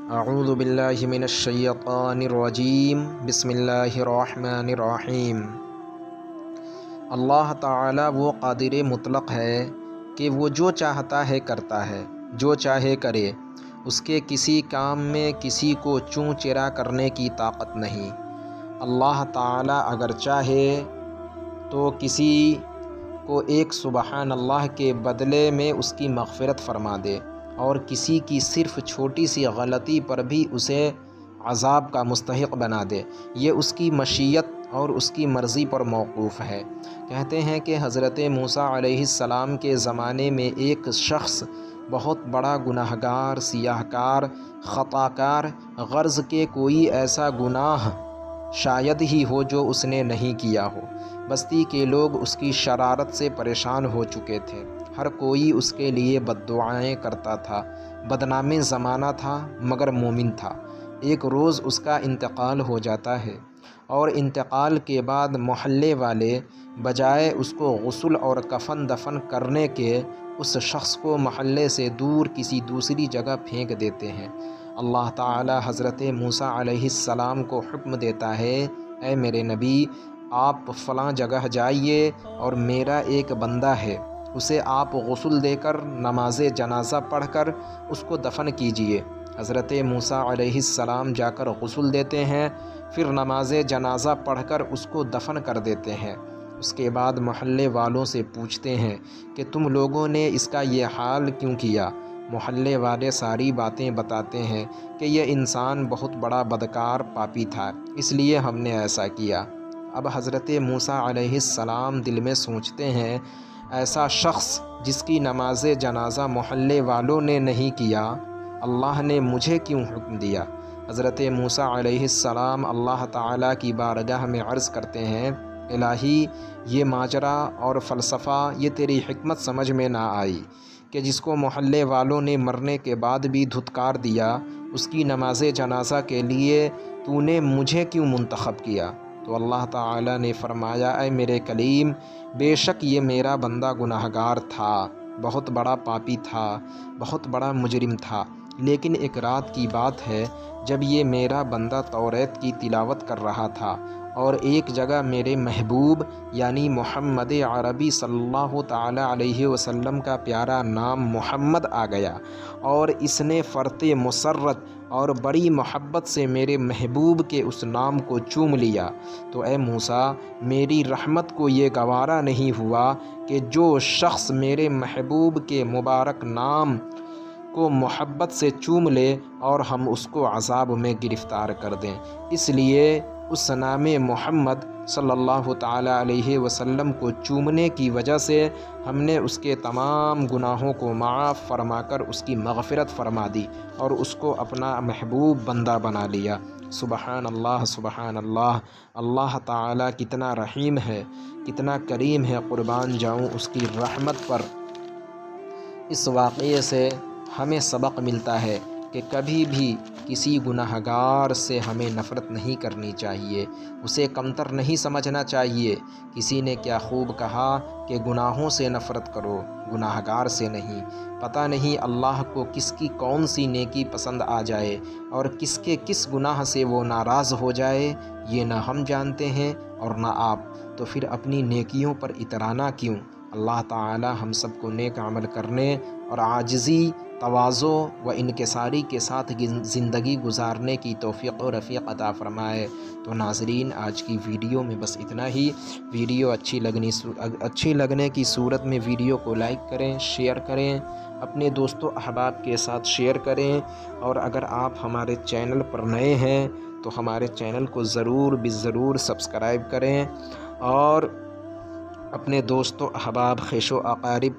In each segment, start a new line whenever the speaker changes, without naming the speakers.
اعوذ باللہ من الشیطان الرجیم بسم اللہ الرحمن الرحیم۔ اللہ تعالی وہ قادر مطلق ہے کہ وہ جو چاہتا ہے کرتا ہے، جو چاہے کرے، اس کے کسی کام میں کسی کو چوں چرا کرنے کی طاقت نہیں۔ اللہ تعالی اگر چاہے تو کسی کو ایک سبحان اللہ کے بدلے میں اس کی مغفرت فرما دے، اور کسی کی صرف چھوٹی سی غلطی پر بھی اسے عذاب کا مستحق بنا دے۔ یہ اس کی مشیت اور اس کی مرضی پر موقوف ہے۔ کہتے ہیں کہ حضرت موسیٰ علیہ السلام کے زمانے میں ایک شخص بہت بڑا گناہ گار، سیاہ کار، خطا کار، غرض کہ کوئی ایسا گناہ شاید ہی ہو جو اس نے نہیں کیا ہو۔ بستی کے لوگ اس کی شرارت سے پریشان ہو چکے تھے۔ ہر کوئی اس کے لیے بد دعائیں کرتا تھا۔ بدنام زمانہ تھا مگر مومن تھا۔ ایک روز اس کا انتقال ہو جاتا ہے، اور انتقال کے بعد محلے والے بجائے اس کو غسل اور کفن دفن کرنے کے اس شخص کو محلے سے دور کسی دوسری جگہ پھینک دیتے ہیں۔ اللہ تعالی حضرت موسیٰ علیہ السلام کو حکم دیتا ہے، اے میرے نبی، آپ فلاں جگہ جائیے اور میرا ایک بندہ ہے، اسے آپ غسل دے کر نماز جنازہ پڑھ کر اس کو دفن کیجیے۔ حضرت موسیٰ علیہ السلام جا کر غسل دیتے ہیں، پھر نماز جنازہ پڑھ کر اس کو دفن کر دیتے ہیں۔ اس کے بعد محلے والوں سے پوچھتے ہیں کہ تم لوگوں نے اس کا یہ حال کیوں کیا؟ محلے والے ساری باتیں بتاتے ہیں کہ یہ انسان بہت بڑا بدکار پاپی تھا، اس لیے ہم نے ایسا کیا۔ اب حضرت موسیٰ علیہ السلام دل میں سوچتے ہیں، ایسا شخص جس کی نماز جنازہ محلے والوں نے نہیں کیا، اللہ نے مجھے کیوں حکم دیا؟ حضرت موسیٰ علیہ السلام اللہ تعالیٰ کی بارگاہ میں عرض کرتے ہیں، الہی، یہ ماجرا اور فلسفہ یہ تیری حکمت سمجھ میں نہ آئی کہ جس کو محلے والوں نے مرنے کے بعد بھی دھتکار دیا، اس کی نماز جنازہ کے لیے تو نے مجھے کیوں منتخب کیا؟ تو اللہ تعالیٰ نے فرمایا، اے میرے کلیم، بے شک یہ میرا بندہ گناہ گار تھا، بہت بڑا پاپی تھا، بہت بڑا مجرم تھا، لیکن ایک رات کی بات ہے جب یہ میرا بندہ توریت کی تلاوت کر رہا تھا، اور ایک جگہ میرے محبوب یعنی محمد عربی صلی اللہ تعالی علیہ وسلم کا پیارا نام محمد آ گیا، اور اس نے فرط مسرت اور بڑی محبت سے میرے محبوب کے اس نام کو چوم لیا۔ تو اے موسیٰ، میری رحمت کو یہ گوارا نہیں ہوا کہ جو شخص میرے محبوب کے مبارک نام کو محبت سے چوم لے اور ہم اس کو عذاب میں گرفتار کر دیں، اس لیے اس نام محمد صلی اللہ تعالی علیہ وسلم کو چومنے کی وجہ سے ہم نے اس کے تمام گناہوں کو معاف فرما کر اس کی مغفرت فرما دی اور اس کو اپنا محبوب بندہ بنا لیا۔ سبحان اللہ، سبحان اللہ۔ اللہ تعالی کتنا رحیم ہے، کتنا کریم ہے، قربان جاؤں اس کی رحمت پر۔ اس واقعے سے ہمیں سبق ملتا ہے کہ کبھی بھی کسی گناہ گار سے ہمیں نفرت نہیں کرنی چاہیے، اسے کمتر نہیں سمجھنا چاہیے۔ کسی نے کیا خوب کہا کہ گناہوں سے نفرت کرو، گناہ گار سے نہیں۔ پتہ نہیں اللہ کو کس کی کون سی نیکی پسند آ جائے اور کس کے کس گناہ سے وہ ناراض ہو جائے، یہ نہ ہم جانتے ہیں اور نہ آپ، تو پھر اپنی نیکیوں پر اترانا کیوں؟ اللہ تعالی ہم سب کو نیک عمل کرنے اور عاجزی، تواضع و انکساری کے ساتھ زندگی گزارنے کی توفیق و رفیق عطا فرمائے۔ تو ناظرین، آج کی ویڈیو میں بس اتنا ہی۔ ویڈیو اچھی لگنے کی صورت میں ویڈیو کو لائک کریں، شیئر کریں، اپنے دوستوں احباب کے ساتھ شیئر کریں، اور اگر آپ ہمارے چینل پر نئے ہیں تو ہمارے چینل کو ضرور سبسکرائب کریں، اور اپنے دوستوں احباب، خویش و اقارب،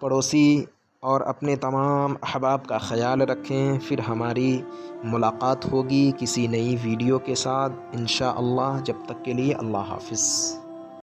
پڑوسی اور اپنے تمام احباب کا خیال رکھیں۔ پھر ہماری ملاقات ہوگی کسی نئی ویڈیو کے ساتھ انشاءاللہ۔ جب تک کے لیے اللہ حافظ۔